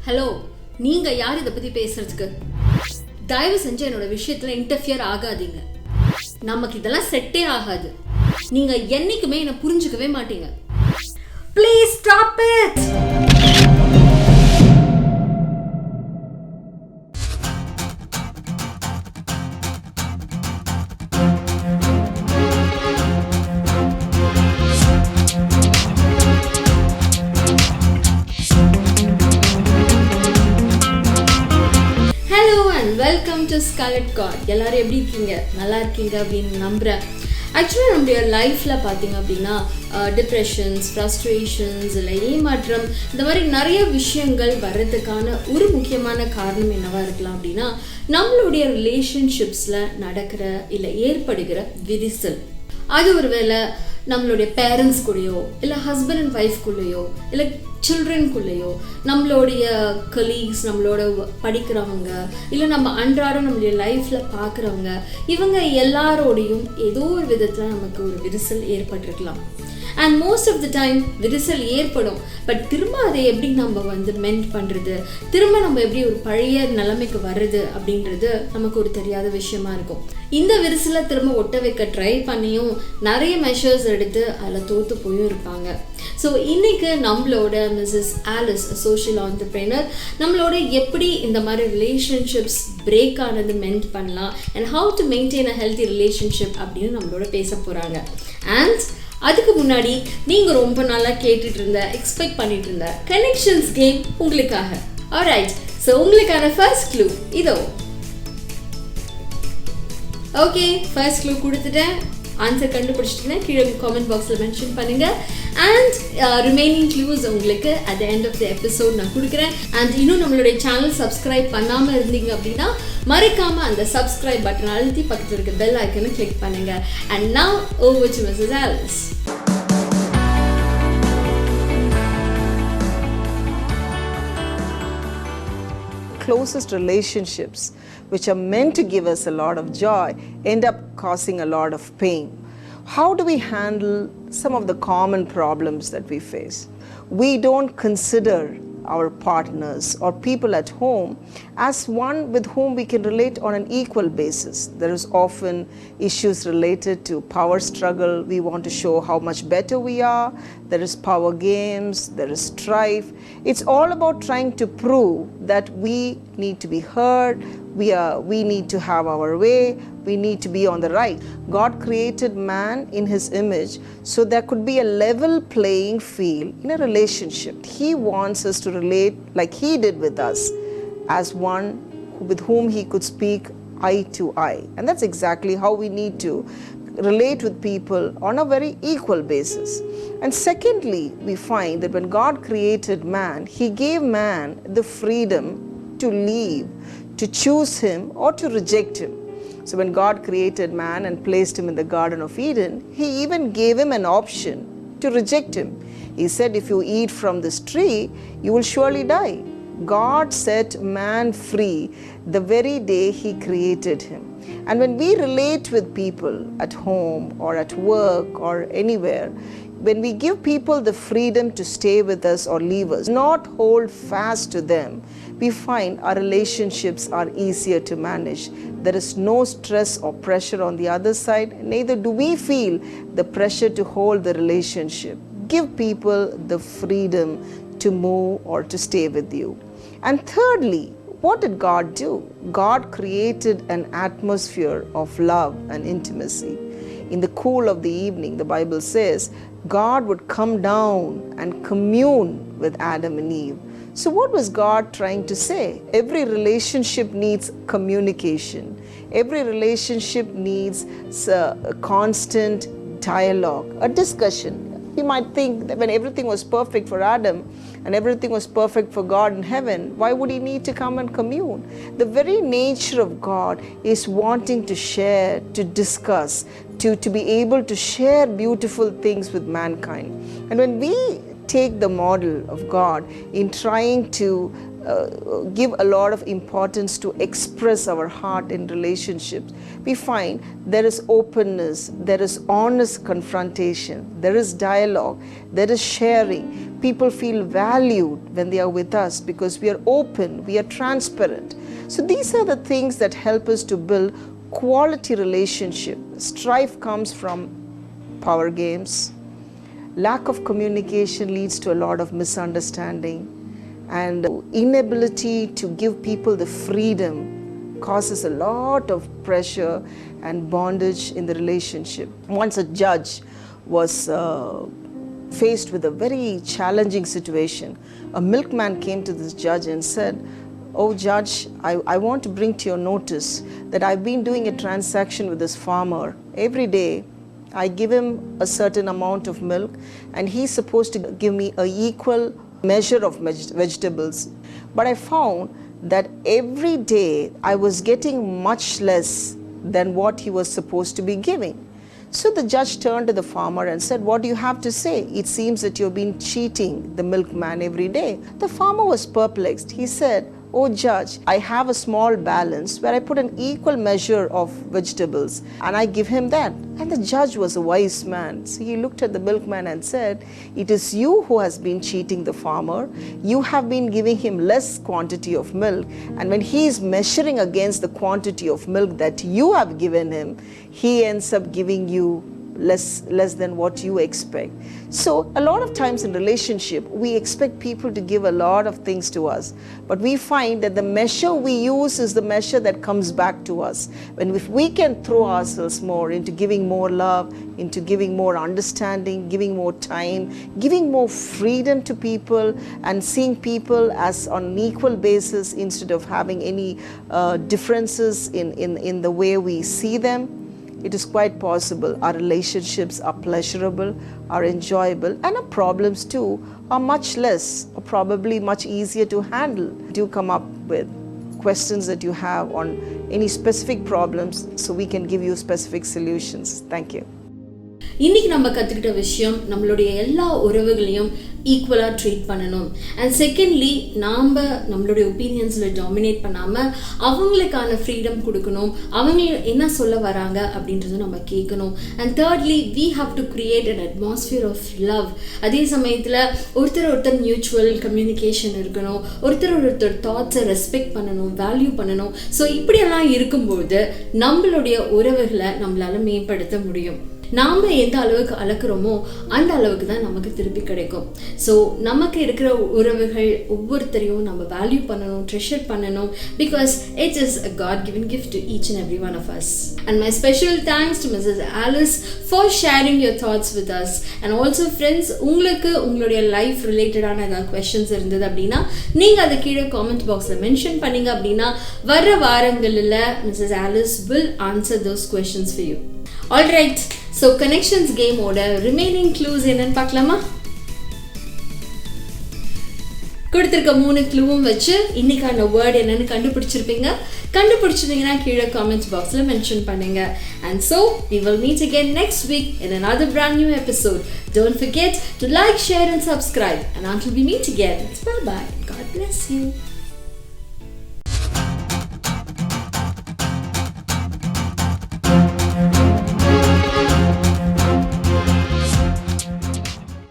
Hello, நீங்க யார் இதை பத்தி பேசுறதுக்கு? தயவு செஞ்சு என்னோட விஷயத்துல இன்டர்ஃபியர் ஆகாதீங்க. நமக்கு இதெல்லாம் செட்டே ஆகாது. நீங்க என்னைக்குமே என்ன புரிஞ்சுக்கவே மாட்டீங்க. Please stop it. Welcome to scarletcord. எல்லாரும் எப்படி இருக்கீங்க? நல்லா இருக்கீங்க அப்படின்னு நம்புகிறேன். ஆக்சுவலாக நம்முடைய லைஃப்பில் பார்த்தீங்க அப்படின்னா டிப்ரெஷன்ஸ், ஃப்ரஸ்ட்ரேஷன்ஸ், இல்லை ஏமாற்றம், இந்த மாதிரி நிறைய விஷயங்கள் வர்றதுக்கான ஒரு முக்கியமான காரணம் என்னவா இருக்கலாம் அப்படின்னா நம்மளுடைய ரிலேஷன்ஷிப்ஸில் நடக்கிற இல்லை ஏற்படுகிற விரிசல். அது ஒரு வேளை நம்மளுடைய பேரண்ட்ஸ் கூடயோ, இல்லை ஹஸ்பண்ட் அண்ட் ஒய்ஃப்குள்ளேயோ, இல்லை சில்ட்ரன்குள்ளேயோ, நம்மளுடைய கலீக்ஸ், நம்மளோட படிக்கிறவங்க, இல்லை நம்ம அன்றாடம் நம்மளுடைய லைஃப்பில் பார்க்குறவங்க, இவங்க எல்லாரோடையும் ஏதோ ஒரு விதத்தில் நமக்கு ஒரு விரிசல் ஏற்பட்டிருக்கலாம். And most of the time விரிசல் ஏற்படும். பட் திரும்ப அதை எப்படி நம்ம மென்ட் பண்ணுறது, திரும்ப நம்ம எப்படி ஒரு பழைய நிலைமைக்கு வர்றது அப்படின்றது நமக்கு ஒரு தெரியாத விஷயமா இருக்கும். இந்த விரிசலை திரும்ப ஒட்ட வைக்க ட்ரை பண்ணியும் நிறைய மெஷர்ஸ் எடுத்து அதில் தோற்று போயும் இருப்பாங்க. ஸோ இன்னைக்கு நம்மளோட மிஸ்ஸஸ் ஆலிஸ், சோஷியல் ஆண்டர்ப்ரெனர், நம்மளோட எப்படி இந்த மாதிரி ரிலேஷன்ஷிப்ஸ் பிரேக் ஆனது மென்ட் பண்ணலாம் and how to maintain a healthy relationship அப்படின்னு நம்மளோட பேச போகிறாங்க. அண்ட் அதுக்கு முன்னாடி நீங்கள் ரொம்ப நாளாக கேட்டுட்டு இருந்த, எக்ஸ்பெக்ட் பண்ணிட்டு இருந்த கனெக்ஷன்ஸ் கேம் உங்களுக்காக. ஆல்ரைட், ஸோ உங்களுக்கான ஃபர்ஸ்ட் க்ளூ இதோ. ஓகே, ஃபர்ஸ்ட் க்ளூ கொடுத்துட்டேன். ஆன்சர் கண்டுபிடிச்சிட்டேன், கீழே காமெண்ட் பாக்ஸில் மென்ஷன் பண்ணுங்கள். அண்ட் ரிமைனிங் க்ளூஸ் உங்களுக்கு at the end of the episode நான் கொடுக்குறேன். அண்ட் இன்னும் நம்மளுடைய சேனல் சப்ஸ்கிரைப் பண்ணாமல் இருந்தீங்க அப்படின்னா மறக்காமல் அந்த சப்ஸ்கிரைப் பட்டன் அழுத்தி பக்கத்தில் இருக்க பெல் ஐக்கனை கிளிக் பண்ணுங்கள். And now over to Mrs Alice. Closest relationships, which are meant to give us a lot of joy, end up causing a lot of pain. How do we handle some of the common problems that we face? We don't consider our partners or people at home as one with whom we can relate on an equal basis. There is often issues related to power struggle. We want to show how much better we are. There is power games, there is strife. It's all about trying to prove that we need to be heard, we need to have our way, we need to be on the right. God created man in his image so there could be a level playing field in a relationship. He wants us to relate like he did with us, as one with whom he could speak eye to eye. And that's exactly how we need to relate with people on a very equal basis. And secondly, we find that when God created man, he gave man the freedom to leave, to choose him or to reject him. So when God created man and placed him in the Garden of Eden, he even gave him an option to reject him. He said, if you eat from this tree, you will surely die. God set man free the very day he created him. And when we relate with people at home or at work or anywhere, when we give people the freedom to stay with us or leave us, not hold fast to them, we find our relationships are easier to manage. There is no stress or pressure on the other side. Neither do we feel the pressure to hold the relationship. Give people the freedom to move or to stay with you. And thirdly, what did God do? God created an atmosphere of love and intimacy. In the cool of the evening, the Bible says, God would come down and commune with Adam and Eve. So what was God trying to say? Every relationship needs communication. Every relationship needs a constant dialogue, a discussion. You might think that when everything was perfect for Adam and everything was perfect for God in heaven, why would he need to come and commune? The very nature of God is wanting to share, to discuss, to be able to share beautiful things with mankind. And when we take the model of God in trying to give a lot of importance to express our heart in relationships, we find there is openness, there is honest confrontation, there is dialogue, there is sharing. People feel valued when they are with us because we are open, we are transparent. So these are the things that help us to build quality relationship. Strife comes from power games. Lack of communication leads to a lot of misunderstanding, and inability to give people the freedom causes a lot of pressure and bondage in the relationship. Once a judge was faced with a very challenging situation. A milkman came to this judge and said, "Oh judge, I want to bring to your notice that I've been doing a transaction with this farmer. Every day I give him a certain amount of milk and he's supposed to give me an equal measure of vegetables. But I found that every day I was getting much less than what he was supposed to be giving." So the judge turned to the farmer and said, "What do you have to say? It seems that you've been cheating the milkman every day." The farmer was perplexed. He said, "Oh judge, I have a small balance where I put an equal measure of vegetables and I give him that." And the judge was a wise man. So he looked at the milkman and said, "It is you who has been cheating the farmer. You have been giving him less quantity of milk. And when he is measuring against the quantity of milk that you have given him, he ends up giving you less than what you expect." So a lot of times in relationship, we expect people to give a lot of things to us, but we find that the measure we use is the measure that comes back to us. When if we can throw ourselves more into giving more love, into giving more understanding, giving more time, giving more freedom to people, and seeing people as on an equal basis instead of having any differences in the way we see them, it is quite possible our relationships are pleasurable, are enjoyable, and our problems too are much less or probably much easier to handle. Do come up with questions that you have on any specific problems so we can give you specific solutions. Thank you. இன்னைக்கு நம்ம கற்றுக்கிட்ட விஷயம், நம்மளுடைய எல்லா உறவுகளையும் ஈக்குவலாக treat பண்ணணும். And secondly, நாம் நம்மளுடைய ஒப்பீனியன்ஸில் டாமினேட் பண்ணாமல் அவங்களுக்கான ஃப்ரீடம் கொடுக்கணும். அவங்க என்ன சொல்ல வராங்க அப்படின்றத நம்ம கேட்கணும். And thirdly, we have to create an atmosphere of love. அதே சமயத்தில் ஒருத்தர் மியூச்சுவல் கம்யூனிகேஷன் இருக்கணும். ஒருத்தர் தாட்ஸை ரெஸ்பெக்ட் பண்ணணும், வேல்யூ பண்ணணும். ஸோ இப்படியெல்லாம் இருக்கும்போது நம்மளுடைய உறவுகளை நம்மளால் மேம்படுத்த முடியும். நாம் எந்த அளவுக்கு அளக்குறோமோ அந்த அளவுக்கு தான் நமக்கு திருப்பி கிடைக்கும். ஸோ நமக்கு இருக்கிற உறவுகள் ஒவ்வொருத்தரையும் நம்ம வேல்யூ பண்ணணும், ட்ரெஷர் பண்ணணும், because it is a God given gift to each and every one of us. And my special thanks to Mrs Alice for sharing your thoughts with us. And also friends, உங்களுக்கு உங்களுடைய life ரிலேட்டடான ஏதாவது questions இருந்தது அப்படின்னா நீங்கள் அதை கீழே comment பாக்ஸில் மென்ஷன் பண்ணீங்க அப்படின்னா வர வாரங்களில் Mrs Alice will answer those questions for you. Alright, so connections கேமோட ரிமைனிங் க்ளூஸ் என்னன்னு பார்க்கலாமா? கொடுத்துருக்க 3 க்ளூவும் வச்சு இன்னைக்கான வேர்ட் என்னன்னு கண்டுபிடிச்சிருந்தீங்கன்னா கீழே காமெண்ட்ஸ் பாக்ஸில் மென்ஷன் பண்ணுங்க. And so we will meet again next week in another brand new episode. Don't forget to like, share and subscribe. And until we meet again, it's bye-bye. God bless you.